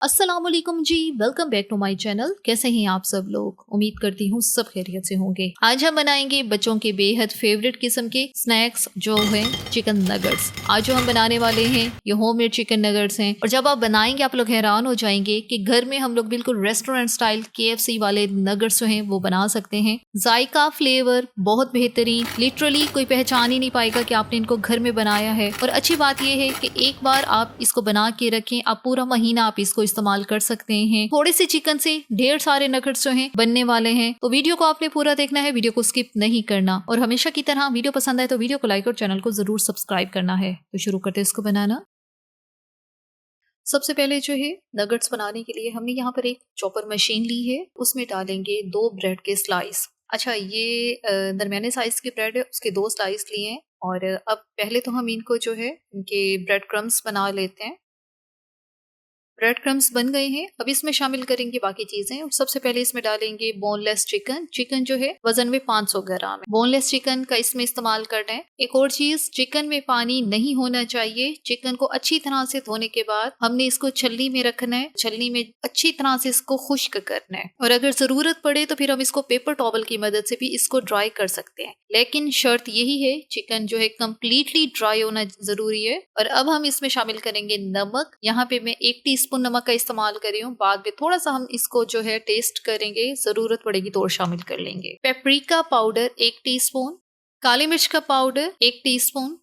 अस्सलाम वालेकुम जी, welcome back to my channel. कैसे हैं आप सब लोग? उम्मीद करती हूँ सब खैरियत से होंगे। आज हम बनाएंगे बच्चों के बेहद फेवरेट किस्म के स्नैक्स जो हैं चिकन नगेट्स। आज जो हम बनाने वाले हैं ये होममेड चिकन नगेट्स हैं और जब आप बनाएंगे आप लोग हैरान हो जाएंगे कि घर में हम लोग बिल्कुल रेस्टोरेंट स्टाइल KFC वाले नगेट्स जो हैं वो बना सकते हैं। जायका, फ्लेवर बहुत बेहतरीन, लिटरली कोई पहचान ही नहीं पाएगा कि आपने इनको घर में बनाया है। और अच्छी बात यह है कि एक बार आप इसको बना के रखें, आप पूरा महीना आप इसको इस्तेमाल कर सकते हैं। थोड़े से चिकन से ढेर सारे नगेट्स जो हैं बनने वाले हैं, तो वीडियो को आपने पूरा देखना है, वीडियो को स्किप नहीं करना। और हमेशा की तरह वीडियो पसंद आए तो वीडियो को लाइक और चैनल को जरूर सब्सक्राइब करना है। तो शुरू करते हैं इसको बनाना। सबसे पहले जो है नगेट्स बनाने के लिए हमने यहाँ पर एक चॉपर मशीन ली है, उसमें डालेंगे 2 ब्रेड के स्लाइस। अच्छा, ये दरमियाने साइज की ब्रेड है, उसके 2 स्लाइस लिए हैं। और अब पहले तो हम इनको जो है इनके ब्रेड क्रम्स बना लेते हैं। ब्रेड क्रम्स बन गए हैं, अब इसमें शामिल करेंगे बाकी चीजें। और सबसे पहले इसमें डालेंगे बोनलेस चिकन। चिकन जो है वजन में 500 ग्राम है। बोनलेस चिकन का इसमें इस्तेमाल करना है। एक और चीज, चिकन में पानी नहीं होना चाहिए। चिकन को अच्छी तरह से धोने के बाद हमने इसको छलनी में रखना है, छलनी में अच्छी तरह से इसको खुश्क करना है। और अगर जरूरत पड़े तो फिर हम इसको पेपर टॉवल की मदद से भी इसको ड्राई कर सकते हैं, लेकिन शर्त यही है चिकन जो है कम्प्लीटली ड्राई होना जरूरी है। और अब हम इसमें शामिल करेंगे नमक। यहाँ पे मैं 1 टीस्पून नमक का इस्तेमाल कर रही हूँ, बाद में थोड़ा सा हम इसको जो है टेस्ट करेंगे, जरूरत पड़ेगी तो और शामिल कर लेंगे। पेपरिका पाउडर 1 टीस्पून, काली मिर्च का पाउडर 1 टीस्पून,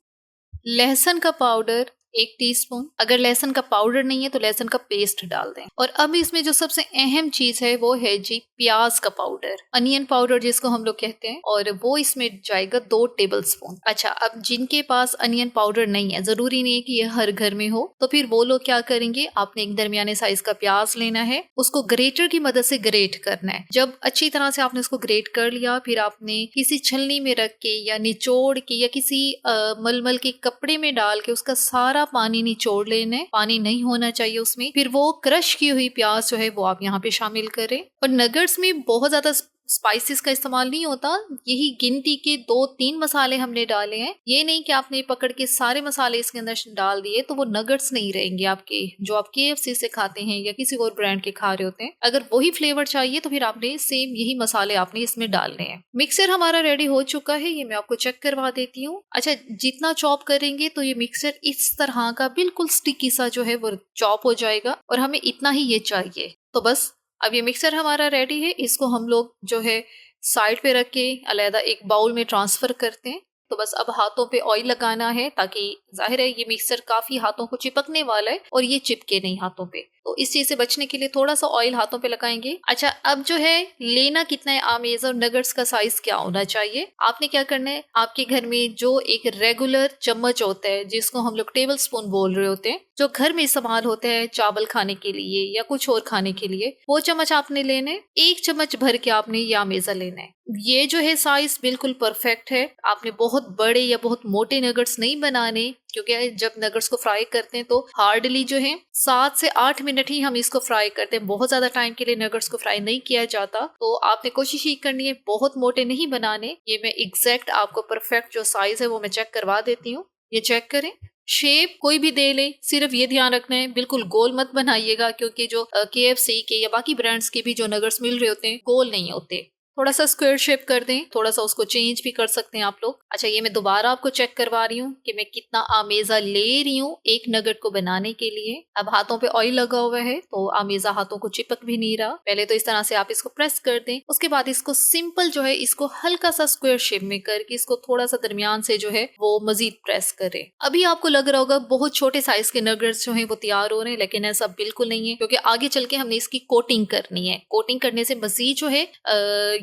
लहसुन का पाउडर 1 टीस्पून। अगर लहसुन का पाउडर नहीं है तो लहसुन का पेस्ट डाल दें। और अब इसमें जो सबसे अहम चीज है वो है जी प्याज का पाउडर, अनियन पाउडर जिसको हम लोग कहते हैं, और वो इसमें जाएगा 2 टेबलस्पून। अच्छा, अब जिनके पास अनियन पाउडर नहीं है, जरूरी नहीं है कि ये हर घर में हो, तो फिर वो लोग क्या करेंगे, आपने एक दरमियाने साइज का प्याज लेना है, उसको ग्रेटर की मदद से ग्रेट करना है। जब अच्छी तरह से आपने उसको ग्रेट कर लिया, फिर आपने किसी छलनी में रख के या निचोड़ के या किसी मलमल के कपड़े में डाल के उसका सारा पानी निचोड़ लेना है। पानी नहीं होना चाहिए उसमें। फिर वो क्रश की हुई प्याज जो है वो आप यहाँ पे शामिल करें। और नगेट्स में बहुत ज्यादा स्पाइसेस का इस्तेमाल नहीं होता, यही गिनती के 2-3 मसाले हमने डाले हैं। ये नहीं कि आपने पकड़ के सारे मसाले इसके अंदर डाल दिए तो वो नगेट्स नहीं रहेंगे आपके, जो आप KFC से खाते हैं या किसी और ब्रांड के खा रहे होते हैं। अगर वही फ्लेवर चाहिए तो फिर आपने सेम यही मसाले आपने इसमें डालने हैं। मिक्सर हमारा रेडी हो चुका है, ये मैं आपको चेक करवा देती हूँ। अच्छा, जितना चॉप करेंगे तो ये मिक्सर इस तरह का बिल्कुल स्टिकी सा जो है वो चॉप हो जाएगा, और हमें इतना ही ये चाहिए। तो बस अब ये मिक्सर हमारा रेडी है, इसको हम लोग जो है साइड पे रख के अलहदा एक बाउल में ट्रांसफर करते हैं। तो बस अब हाथों पे ऑयल लगाना है, ताकि जाहिर है ये मिक्सर काफी हाथों को चिपकने वाला है और ये चिपके नहीं हाथों पे, तो इस चीज से बचने के लिए थोड़ा सा ऑयल हाथों पे लगाएंगे। अच्छा, अब जो है लेना कितना है आमेज और नगेट्स का साइज क्या होना चाहिए। आपने क्या करना है, आपके घर में जो एक रेगुलर चम्मच होता है जिसको हम लोग टेबल स्पून बोल रहे होते हैं, जो घर में इस्तेमाल होता है चावल खाने के लिए या कुछ और खाने के लिए, वो चम्मच आपने लेना है। 1 चम्मच भर के आपने ये आमेजा लेना है। ये जो है साइज बिल्कुल परफेक्ट है। आपने बहुत बड़े या बहुत मोटे नगेट्स नहीं बनाने, क्योंकि जब नगेट्स को फ्राई करते हैं तो हार्डली जो है 7 से 8 मिनट ही हम इसको फ्राई करते हैं। बहुत ज्यादा टाइम के लिए नगेट्स को फ्राई नहीं किया जाता, तो आपने कोशिश ही करनी है बहुत मोटे नहीं बनाने। ये मैं एग्जैक्ट आपको परफेक्ट जो साइज है वो मैं चेक करवा देती हूँ। ये चेक करें, शेप कोई भी दे ले, सिर्फ ये ध्यान रखना है बिल्कुल गोल मत बनाइएगा, क्योंकि जो KFC के या बाकी ब्रांड्स के भी जो नगेट्स मिल रहे होते हैं गोल नहीं होते। थोड़ा सा स्क्वायर शेप कर दें, थोड़ा सा उसको चेंज भी कर सकते हैं आप लोग। अच्छा, ये मैं दोबारा आपको चेक करवा रही हूँ कि मैं कितना आमेजा ले रही हूँ एक नगेट को बनाने के लिए। अब हाथों पे ऑयल लगा हुआ है तो आमेजा हाथों को चिपक भी नहीं रहा। पहले तो इस तरह से आप इसको प्रेस कर दें, उसके बाद इसको सिंपल जो है इसको हल्का सा स्क्वायर शेप में करके इसको थोड़ा सा दरमियान से जो है वो मजीद प्रेस करें। अभी आपको लग रहा होगा बहुत छोटे साइज के नगेट्स जो है वो तैयार हो रहे हैं, लेकिन ऐसा बिल्कुल नहीं है, क्योंकि आगे चल के हमने इसकी कोटिंग करनी है। कोटिंग करने से मजीद जो है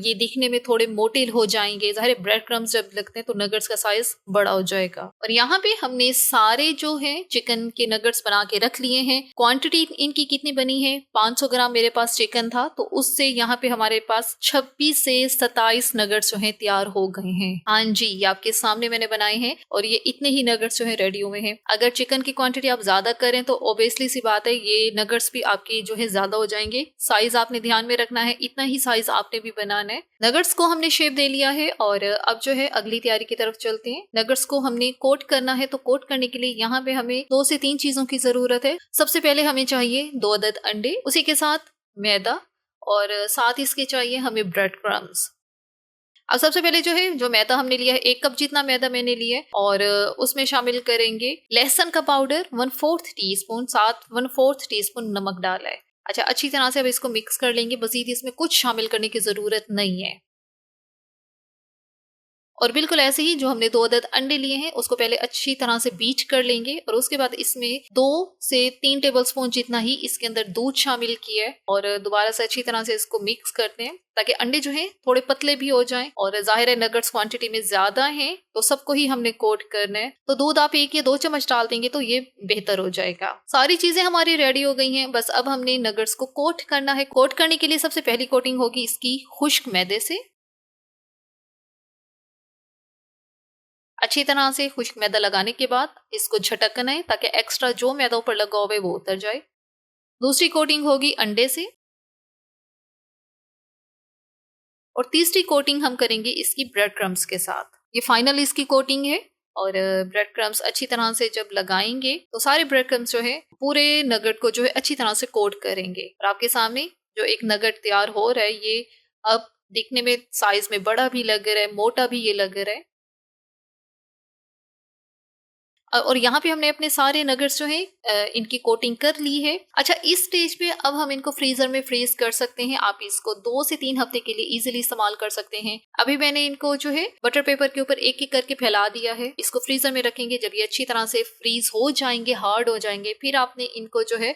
ये दिखने में थोड़े मोटे हो जाएंगे। ज़ाहिर ब्रेड क्रम्स जब लगते हैं तो नगेट्स का साइज बड़ा हो जाएगा। और यहाँ पे हमने सारे जो है चिकन के नगेट्स बना के रख लिए हैं। क्वांटिटी इनकी कितनी बनी है, 500 ग्राम मेरे पास चिकन था, तो उससे यहाँ पे हमारे पास 26 से 27 नगेट्स जो है तैयार हो गए हैं। हाँ जी, ये आपके सामने मैंने बनाए हैं और ये इतने ही नगेट्स जो है रेडी हुए हैं। अगर चिकन की क्वांटिटी आप ज्यादा करें तो ओबियसली सी बात है ये नगेट्स भी आपके जो है ज्यादा हो जाएंगे। साइज आपने ध्यान में रखना है, इतना ही साइज आपने भी बनाना है। है। नगेट्स को हमने शेप दे लिया है और अब जो है अगली तैयारी की तरफ चलते हैं। नगेट्स को हमने कोट करना है, तो कोट करने के लिए यहाँ पे हमें 2 से 3 चीजों की जरूरत है। सबसे पहले हमें चाहिए 2 अदद अंडे, उसी के साथ मैदा और साथ इसके चाहिए हमें ब्रेड क्रम्स। अब सबसे पहले जो मैदा हमने लिया है, 1 कप जितना मैदा मैंने लिया है और उसमें शामिल करेंगे लहसुन का पाउडर 1/4 टीस्पून, साथ 1/4 टीस्पून नमक डाला है। अच्छा, अच्छी तरह से अब इसको मिक्स कर लेंगे, मजीद इसमें कुछ शामिल करने की जरूरत नहीं है। और बिल्कुल ऐसे ही जो हमने 2 अदद अंडे लिए हैं उसको पहले अच्छी तरह से बीट कर लेंगे और उसके बाद इसमें 2 से 3 टेबलस्पून जितना ही इसके अंदर दूध शामिल किया है और दोबारा से अच्छी तरह से इसको मिक्स करते हैं ताकि अंडे जो हैं थोड़े पतले भी हो जाएं। और जाहिर है नगेट्स क्वांटिटी में ज्यादा हैं तो सबको ही हमने कोट करना है, तो दूध आप 1 या 2 चम्मच डाल देंगे तो ये बेहतर हो जाएगा। सारी चीजें हमारी रेडी हो गई हैं, बस अब हमने नगेट्स को कोट करना है। कोट करने के लिए सबसे पहली कोटिंग होगी इसकी खुश्क मैदे से। अच्छी तरह से खुश्क मैदा लगाने के बाद इसको झटकना है ताकि एक्स्ट्रा जो मैदा ऊपर लगा हुआ है वो उतर जाए। दूसरी कोटिंग होगी अंडे से और तीसरी कोटिंग हम करेंगे इसकी ब्रेड क्रम्स के साथ। ये फाइनल इसकी कोटिंग है और ब्रेड क्रम्स अच्छी तरह से जब लगाएंगे तो सारे ब्रेड क्रम्स जो है पूरे नगेट को जो है अच्छी तरह से कोट करेंगे। और आपके सामने जो एक नगेट तैयार हो रहा है ये अब दिखने में साइज में बड़ा भी लग रहा है, मोटा भी ये लग रहा है। और यहाँ पे हमने अपने सारे नगेट्स जो है इनकी कोटिंग कर ली है। अच्छा, इस स्टेज पे अब हम इनको फ्रीजर में फ्रीज कर सकते हैं। आप इसको 2 से 3 हफ्ते के लिए इजीली इस्तेमाल कर सकते हैं। अभी मैंने इनको जो है बटर पेपर के ऊपर एक एक करके फैला दिया है। इसको फ्रीजर में रखेंगे, जब ये अच्छी तरह से फ्रीज हो जाएंगे, हार्ड हो जाएंगे, फिर आपने इनको जो है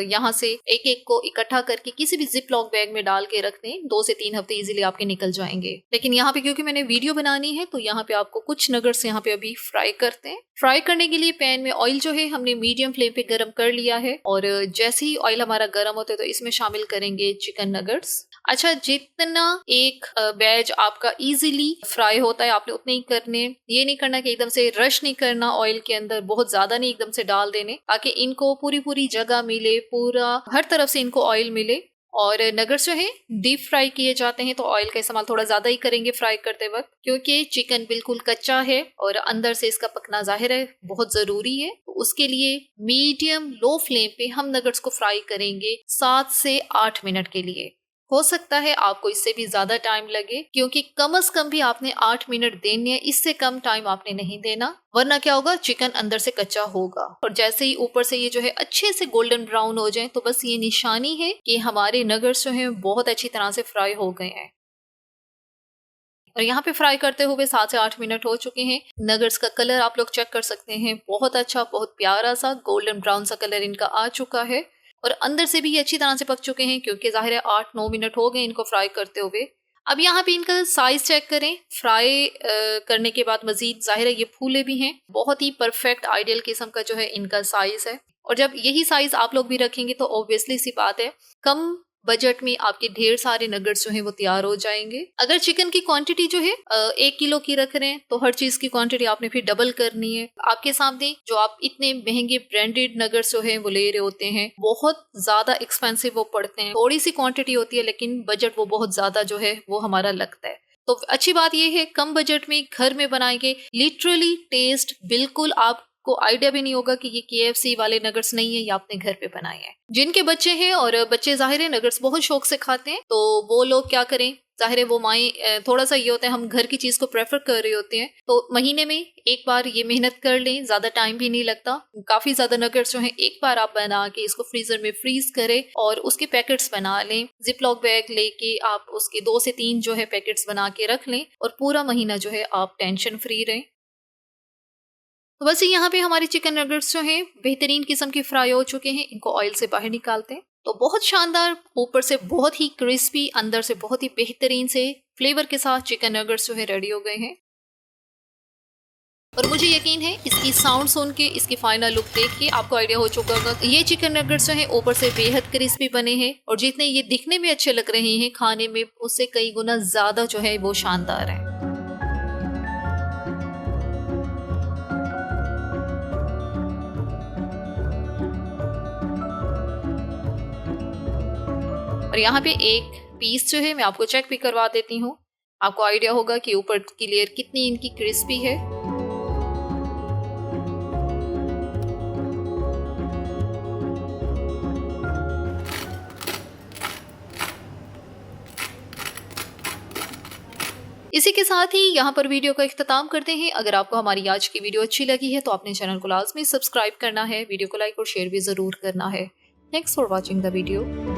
यहाँ से एक एक को इकट्ठा करके किसी भी जिप लॉक बैग में डाल के रख दें। 2 से 3 हफ्ते इजीली आपके निकल जाएंगे। लेकिन यहाँ पे क्योंकि मैंने वीडियो बनानी है तो यहाँ पे आपको कुछ नगेट्स यहाँ पे अभी फ्राई करते हैं। फ्राई करने के लिए पैन में ऑयल जो है हमने मीडियम फ्लेम पे गरम कर लिया है और जैसे ही ऑयल हमारा गरम होता है तो इसमें शामिल करेंगे चिकन नगेट्स। अच्छा, जितना एक बैच आपका इजीली फ्राई होता है आपने उतने ही करने, ये नहीं करना कि एकदम से रश नहीं करना ऑयल के अंदर, बहुत ज्यादा नहीं एकदम से डाल देने ताकि इनको पूरी जगह मिले, पूरा हर तरफ से इनको ऑयल मिले। और नगेट्स जो है डीप फ्राई किए जाते हैं तो ऑयल का इस्तेमाल थोड़ा ज्यादा ही करेंगे फ्राई करते वक्त, क्योंकि चिकन बिल्कुल कच्चा है और अंदर से इसका पकना जाहिर है बहुत जरूरी है। तो उसके लिए मीडियम लो फ्लेम पे हम नगेट्स को फ्राई करेंगे 7 से 8 मिनट के लिए। हो सकता है आपको इससे भी ज्यादा टाइम लगे, क्योंकि कम से कम भी आपने 8 मिनट देने हैं, इससे कम टाइम आपने नहीं देना, वरना क्या होगा चिकन अंदर से कच्चा होगा। और जैसे ही ऊपर से ये जो है अच्छे से गोल्डन ब्राउन हो जाए तो बस ये निशानी है कि हमारे नगेट्स जो है बहुत अच्छी तरह से फ्राई हो गए हैं। और यहाँ पे फ्राई करते हुए 7 से 8 मिनट हो चुके हैं। नगेट्स का कलर आप लोग चेक कर सकते हैं, बहुत अच्छा, बहुत प्यारा सा गोल्डन ब्राउन सा कलर इनका आ चुका है और अंदर से भी ये अच्छी तरह से पक चुके हैं, क्योंकि जाहिर है 8-9 मिनट हो गए इनको फ्राई करते हुए। अब यहाँ पे इनका साइज चेक करें। फ्राई करने के बाद मजीद जाहिर है ये फूले भी हैं, बहुत ही परफेक्ट आइडियल किस्म का जो है इनका साइज है। और जब यही साइज आप लोग भी रखेंगे तो ऑब्वियसली सी बात है कम बजट में आपके ढेर सारे नगेट्स जो है वो तैयार हो जाएंगे। अगर चिकन की क्वांटिटी जो है 1 किलो की रख रहे हैं तो हर चीज की क्वांटिटी आपने फिर डबल करनी है। आपके सामने जो आप इतने महंगे ब्रांडेड नगेट्स जो है वो ले रहे होते हैं, बहुत ज्यादा एक्सपेंसिव वो पड़ते हैं। थोड़ी सी क्वांटिटी होती है लेकिन बजट वो बहुत ज्यादा जो है वो हमारा लगता है। तो अच्छी बात यह है कम बजट में घर में बनाएंगे, लिटरली टेस्ट बिल्कुल आप को आइडिया भी नहीं होगा कि ये KFC वाले नगेट्स नहीं है, ये आपने घर पे बनाए हैं। जिनके बच्चे हैं और बच्चे जाहिर है नगेट्स बहुत शौक से खाते हैं, तो वो लोग क्या करें, जाहिर है वो माएँ थोड़ा सा ये होता है हम घर की चीज को प्रेफर कर रहे होते हैं, तो महीने में एक बार ये मेहनत कर लें, ज्यादा टाइम भी नहीं लगता। काफी ज्यादा नगेट्स जो है एक बार आप बना के इसको फ्रीजर में फ्रीज करें और उसके पैकेट्स बना लें। जिप लॉक बैग लेके आप उसके 2 से 3 जो है पैकेट्स बना के रख लें और पूरा महीना जो है आप टेंशन फ्री रहें। तो बस यहाँ पे हमारे चिकन नगेट्स जो हैं बेहतरीन किस्म के फ्राई हो चुके हैं। इनको ऑयल से बाहर निकालते हैं तो बहुत शानदार, ऊपर से बहुत ही क्रिस्पी, अंदर से बहुत ही बेहतरीन से फ्लेवर के साथ चिकन नगेट्स जो है रेडी हो गए हैं। और मुझे यकीन है इसकी साउंड सुन के, इसकी फाइनल लुक देख के आपको आइडिया हो चुका होगा कि ये चिकन नगेट्स जो है ऊपर से बेहद क्रिस्पी बने हैं और जितने ये दिखने में अच्छे लग रहे हैं खाने में उससे कई गुना ज्यादा जो है वो शानदार है। और यहाँ पे एक पीस जो है मैं आपको चेक भी करवा देती हूँ। आपको आइडिया होगा कि ऊपर की लेयर कितनी इनकी क्रिस्पी है। इसी के साथ ही यहाँ पर वीडियो का इख्तिताम करते हैं। अगर आपको हमारी आज की वीडियो अच्छी लगी है तो अपने चैनल को लाजमी सब्सक्राइब करना है, वीडियो को लाइक और शेयर भी ज़रूर करना है। Thanks for watching the video.